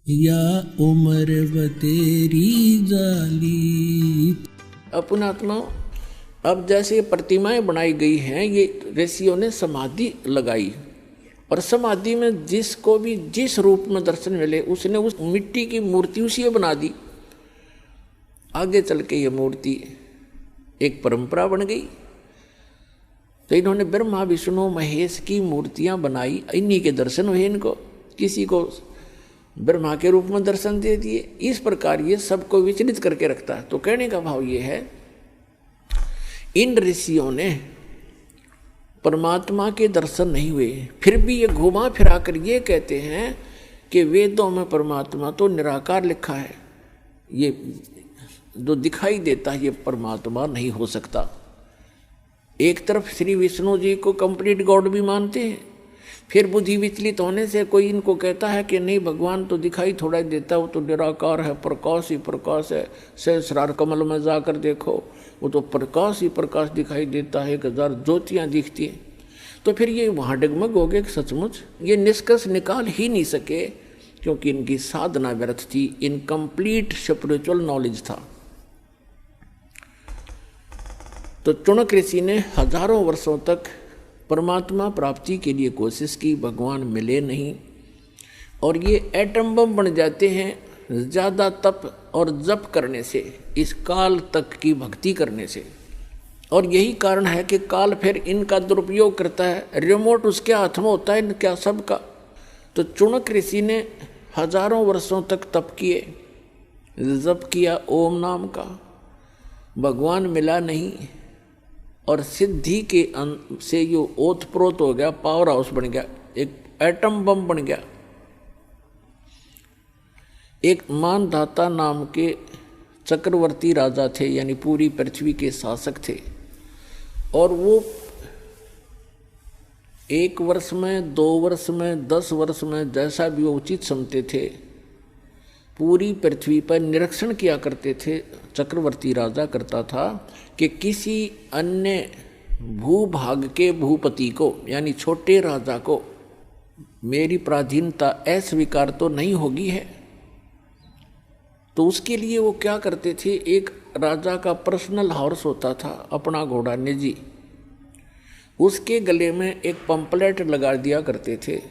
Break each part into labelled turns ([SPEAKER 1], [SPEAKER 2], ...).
[SPEAKER 1] या उम्र व तेरी जाली।
[SPEAKER 2] अपनात्मा, अब जैसे प्रतिमाएं बनाई गई हैं, ये ऋषियों ने समाधि लगाई और समाधि में जिसको भी जिस रूप में दर्शन मिले उसने उस मिट्टी की मूर्ति उसी बना दी। आगे चल के ये मूर्ति एक परंपरा बन गई। तो इन्होंने ब्रह्मा विष्णु महेश की मूर्तियां बनाई, इन्हीं के दर्शन हुए इनको, किसी को ब्रह्मा के रूप में दर्शन दे दिए। इस प्रकार ये सबको विचलित करके रखता है। तो कहने का भाव ये है, इन ऋषियों ने परमात्मा के दर्शन नहीं हुए, फिर भी ये घुमा फिरा कर ये कहते हैं कि वेदों में परमात्मा तो निराकार लिखा है, ये जो दिखाई देता है ये परमात्मा नहीं हो सकता। एक तरफ श्री विष्णु जी को कंप्लीट गॉड भी मानते हैं, फिर बुद्धि विचलित होने से कोई इनको कहता है कि नहीं भगवान तो दिखाई थोड़ा ही देता, वो तो निराकार है, प्रकाश ही प्रकाश है। सहस्रार कमल में जाकर देखो, वो तो प्रकाश ही प्रकाश दिखाई देता है, 1000 ज्योतियाँ दिखती हैं। तो फिर ये वहाँ डगमग हो गए कि सचमुच ये निष्कर्ष निकाल ही नहीं सके, क्योंकि इनकी साधना व्यर्थ थी, इनकम्प्लीट स्पिरिचुअल नॉलेज था। तो चुनक ऋषि ने हजारों वर्षों तक परमात्मा प्राप्ति के लिए कोशिश की, भगवान मिले नहीं, और ये एटम बम बन जाते हैं ज़्यादा तप और जप करने से, इस काल तक की भक्ति करने से। और यही कारण है कि काल फिर इनका दुरुपयोग करता है, रिमोट उसके हाथ में होता है इनका सबका। तो चुनक ऋषि ने हजारों वर्षों तक तप किए, जप किया ओम नाम का, भगवान मिला नहीं, और सिद्धि के से यो ओतप्रोत हो गया, पावर हाउस बन गया, एक एटम बम बन गया। एक मानधाता नाम के चक्रवर्ती राजा थे, यानी पूरी पृथ्वी के शासक थे, और वो 1 वर्ष में, 2 वर्ष में, 10 वर्ष में, जैसा भी वो उचित समझते थे, पूरी पृथ्वी पर निरीक्षण किया करते थे। चक्रवर्ती राजा करता था कि किसी अन्य भूभाग के भूपति को, यानी छोटे राजा को, मेरी पराधीनता अस्वीकार तो नहीं होगी है। तो उसके लिए वो क्या करते थे, एक राजा का पर्सनल हॉर्स होता था, अपना घोड़ा निजी, उसके गले में एक पंपलेट लगा दिया करते थे।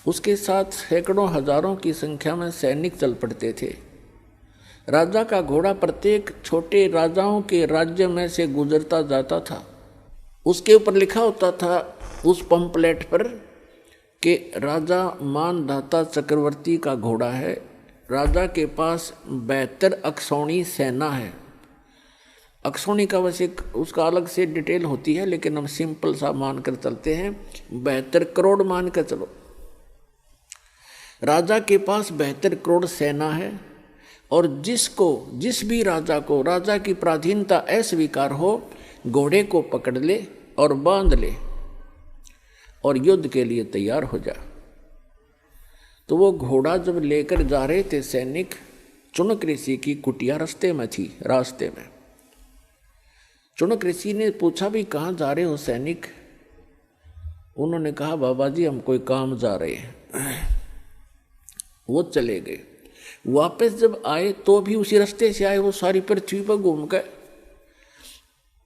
[SPEAKER 2] उसके साथ सैकड़ों हजारों की संख्या में सैनिक चल पड़ते थे। राजा का घोड़ा प्रत्येक छोटे राजाओं के राज्य में से गुजरता जाता था। उसके ऊपर लिखा होता था उस पंपलेट पर कि राजा मानधाता चक्रवर्ती का घोड़ा है, राजा के पास 72 अक्षौणी सेना है। अक्षौणी का वैसे उसका अलग से डिटेल होती है, लेकिन हम सिंपल सा मानकर चलते हैं, 72 करोड़ मान कर चलो। राजा के पास 72 करोड़ सेना है, और जिस भी राजा को राजा की पराधीनता अस्वीकार हो, घोड़े को पकड़ ले और बांध ले और युद्ध के लिए तैयार हो जा। तो वो घोड़ा जब लेकर जा रहे थे सैनिक, चुनक ऋषि की कुटिया रास्ते में थी। रास्ते में चुनक ऋषि ने पूछा, भी कहाँ जा रहे हो सैनिक? उन्होंने कहा, बाबा जी हम कोई काम जा रहे हैं। वो चले गए। वापस जब आए तो भी उसी रास्ते से आए, वो सारी पृथ्वी पर घूम गए।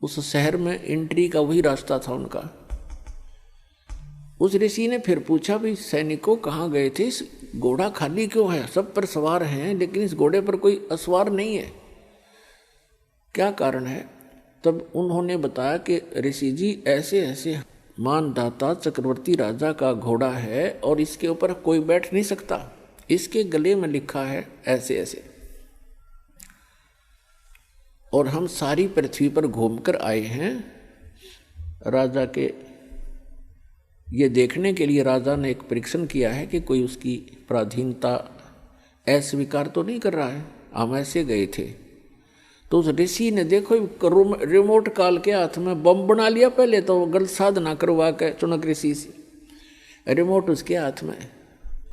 [SPEAKER 2] उस शहर में एंट्री का वही रास्ता था उनका। उस ऋषि ने फिर पूछा, भी सैनिकों कहाँ गए थे? इस घोड़ा खाली क्यों है? सब पर सवार हैं, लेकिन इस घोड़े पर कोई असवार नहीं है, क्या कारण है? तब उन्होंने बताया कि ऋषि जी ऐसे ऐसे मानधाता चक्रवर्ती राजा का घोड़ा है और इसके ऊपर कोई बैठ नहीं सकता, इसके गले में लिखा है ऐसे ऐसे, और हम सारी पृथ्वी पर घूमकर आए हैं राजा के ये देखने के लिए। राजा ने एक परीक्षण किया है कि कोई उसकी पराधीनता अस्वीकार तो नहीं कर रहा है, हम ऐसे गए थे। तो उस ऋषि ने देखो रिमोट काल के हाथ में बम बना लिया, पहले तो गलत साधना करवा के चुनक ऋषि से, रिमोट उसके हाथ में।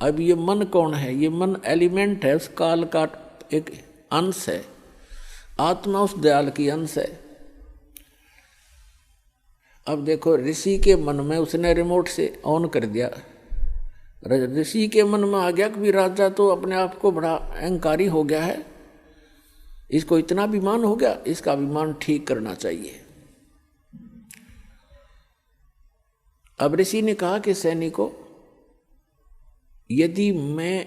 [SPEAKER 2] अब ये मन कौन है? ये मन एलिमेंट है, उस काल का एक अंश है, आत्मा उस दयाल की अंश है। अब देखो ऋषि के मन में उसने रिमोट से ऑन कर दिया, ऋषि के मन में आ गया कि भी राजा तो अपने आप को बड़ा अहंकारी हो गया है, इसको इतना अभिमान हो गया, इसका अभिमान ठीक करना चाहिए। अब ऋषि ने कहा कि सैनिकों, यदि मैं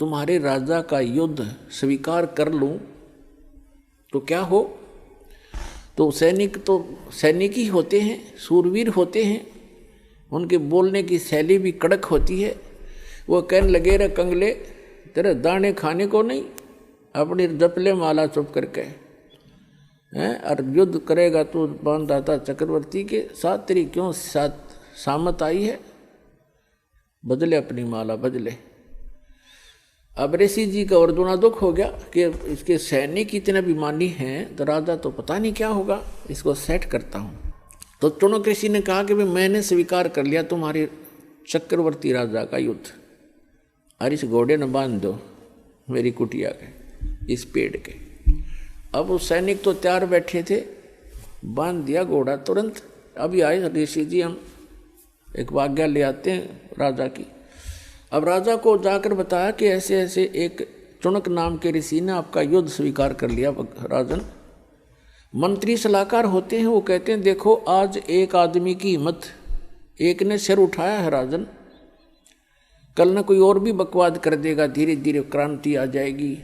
[SPEAKER 2] तुम्हारे राजा का युद्ध स्वीकार कर लूं तो क्या हो? तो सैनिक ही होते हैं, सूरवीर होते हैं, उनके बोलने की शैली भी कड़क होती है। वो कहने लगे, रे कंगले, तेरे दाने खाने को नहीं, अपनी जपले माला चुप करके हैं, और युद्ध करेगा तो बांधाता चक्रवर्ती के साथ, तेरी क्यों सामत आई है? बदले अपनी माला, बदले। अब ऋषि जी का और दूना दुख हो गया कि इसके सैनिक इतने अभिमानी हैं, तो राजा तो पता नहीं क्या होगा, इसको सेट करता हूँ। तो चुनक ऋषि ने कहा कि भाई मैंने स्वीकार कर लिया तुम्हारे चक्रवर्ती राजा का युद्ध, और इस घोड़े ने बांध दो मेरी कुटिया के, इस पेड़ के। अब वो सैनिक तो तैयार बैठे थे, बांध दिया घोड़ा तुरंत। अभी आए ऋषि जी, हम एक आज्ञा ले आते हैं राजा की। अब राजा को जाकर बताया कि ऐसे ऐसे एक चुनक नाम के ऋषि ने आपका युद्ध स्वीकार कर लिया। राजन, मंत्री सलाहकार होते हैं, वो कहते हैं देखो आज एक आदमी की हिम्मत, एक ने सिर उठाया है राजन, कल न कोई और भी बकवाद कर देगा, धीरे धीरे क्रांति आ जाएगी।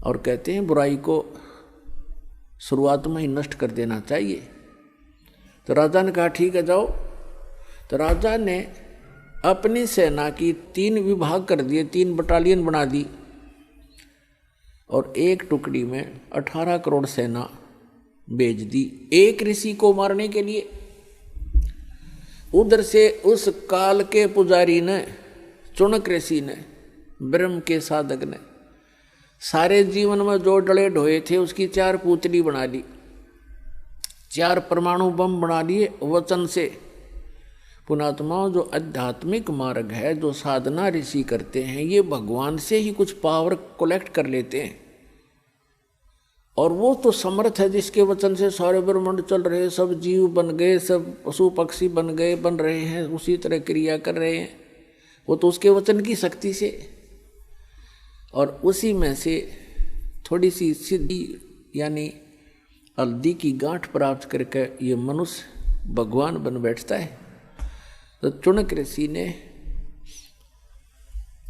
[SPEAKER 2] और कहते हैं बुराई को शुरुआत में ही नष्ट कर देना चाहिए। तो राजा ने कहा ठीक है जाओ। तो राजा ने अपनी सेना की 3 विभाग कर दिए, 3 बटालियन बना दी, और एक टुकड़ी में 18 करोड़ सेना भेज दी एक ऋषि को मारने के लिए। उधर से उस काल के पुजारी ने, चुनक ऋषि ने, ब्रह्म के साधक ने, सारे जीवन में जो डले ढोए थे उसकी 4 पुतली बना ली, 4 परमाणु बम बना लिए वचन से। पुणात्माओं, जो आध्यात्मिक मार्ग है, जो साधना ऋषि करते हैं, ये भगवान से ही कुछ पावर कलेक्ट कर लेते हैं। और वो तो समर्थ है जिसके वचन से सारे ब्रह्मांड चल रहे, सब जीव बन गए, सब पशु पक्षी बन गए, बन रहे हैं, उसी तरह क्रिया कर रहे हैं। वो तो उसके वचन की शक्ति से, और उसी में से थोड़ी सी सिद्धि यानी हल्दी की गांठ प्राप्त करके ये मनुष्य भगवान बन बैठता है। तो चुनक ऋषि ने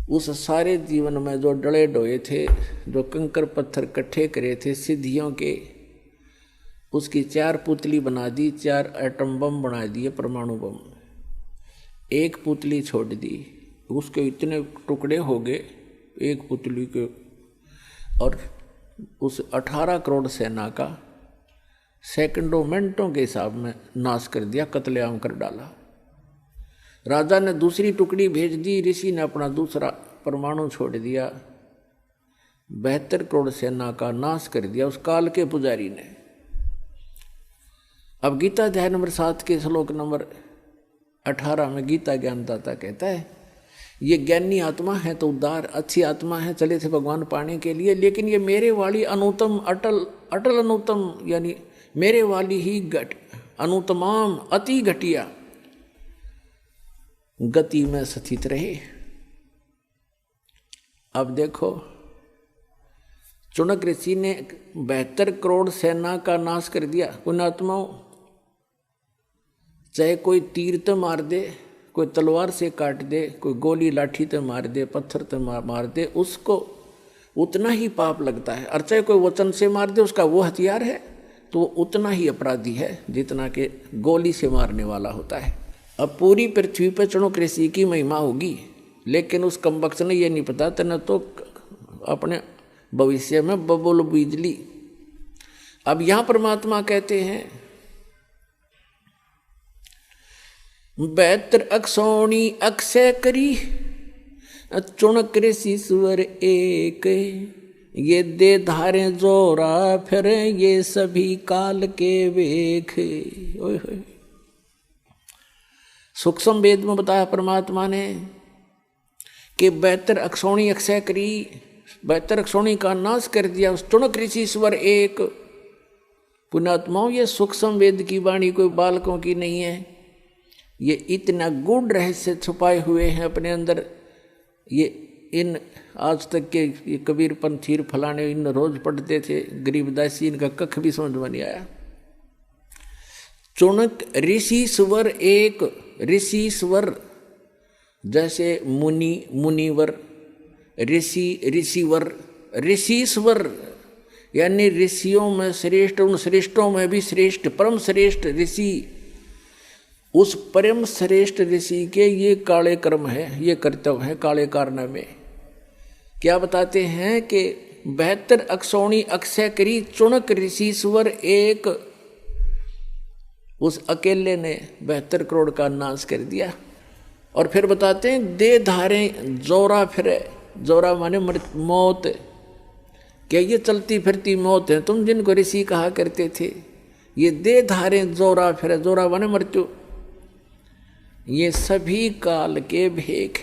[SPEAKER 2] उस सारे जीवन में जो डले डोए थे, जो कंकर पत्थर इकट्ठे करे थे सिद्धियों के, उसकी 4 पुतली बना दी, 4 एटम बम बना दिए, परमाणु बम। एक पुतली छोड़ दी, उसके इतने टुकड़े हो गए एक पुतली के, और उस 18 करोड़ सेना का सेकंडों मिनटों के हिसाब में नाश कर दिया, कत्लेआम कर डाला। राजा ने दूसरी टुकड़ी भेज दी, ऋषि ने अपना दूसरा परमाणु छोड़ दिया, 72 करोड़ सेना का नाश कर दिया उस काल के पुजारी ने। अब गीता अध्याय नंबर 7 के श्लोक नंबर 18 में गीता ज्ञानदाता कहता है, ये ज्ञानी आत्मा है तो उदार अच्छी आत्मा है, चले थे भगवान पाने के लिए, लेकिन ये मेरे वाली अनुतम अटल अटल अनुतम, यानी मेरे वाली ही अनुतमाम अति घटिया गति में स्थित रहे। अब देखो, चुनक ऋषि ने 72 करोड़ सेना का नाश कर दिया। पुण्यात्माओं, चाहे कोई तीर तो मार दे, कोई तलवार से काट दे, कोई गोली लाठी तो मार दे, पत्थर तो मार दे, उसको उतना ही पाप लगता है। और चाहे कोई वचन से मार दे, उसका वो हथियार है तो वो उतना ही अपराधी है जितना कि गोली से मारने वाला होता है। अब पूरी पृथ्वी पर चुनक ऋषि की महिमा होगी, लेकिन उस कमबख्त ने ये नहीं पता था, न तो अपने भविष्य में बबुल बिजली। अब यहां परमात्मा कहते हैं 72 अक्षौणी अक्षय करी, चुनक ऋषि स्वर एक, ये दे धारे जोरा फिर ये सभी काल के वेख। ओए होए, सूक्ष्म वेद में बताया परमात्मा ने कि 72 अक्षौणी अक्षय करी, 72 अक्षौणी का नाश कर दिया उस चुनक ऋषि स्वर एक। पुण्यात्माओं, ये सूक्ष्म वेद की वाणी कोई बालकों की नहीं है, ये इतना गूढ़ रहस्य छुपाए हुए हैं अपने अंदर। ये इन आज तक के ये कबीर पंथीर फलाने इन रोज पढ़ते थे, गरीबदासी इनका कख भी समझ में नहीं आया। चुणक ऋषि स्वर एक, ऋषि स्वर जैसे मुनि मुनिवर, ऋषि ऋषिवर, ऋषिश्वर यानी ऋषियों में श्रेष्ठ, उन श्रेष्ठों में भी श्रेष्ठ, परम श्रेष्ठ ऋषि। उस परम श्रेष्ठ ऋषि के ये काले कर्म है, ये कर्तव्य है काले कारनामे। क्या बताते हैं कि 72 अक्षौणी अक्षय करी चुणक ऋषिश्वर एक, उस अकेले ने 72 करोड़ का नाश कर दिया। और फिर बताते हैं दे धारे जोरा फिरे, जोरा माने मौत, क्या ये चलती फिरती मौत है तुम जिनको ऋषि कहा करते थे, ये दे धारे जोरा फिरे, जोरा माने मृत्यु, ये सभी काल के भेख।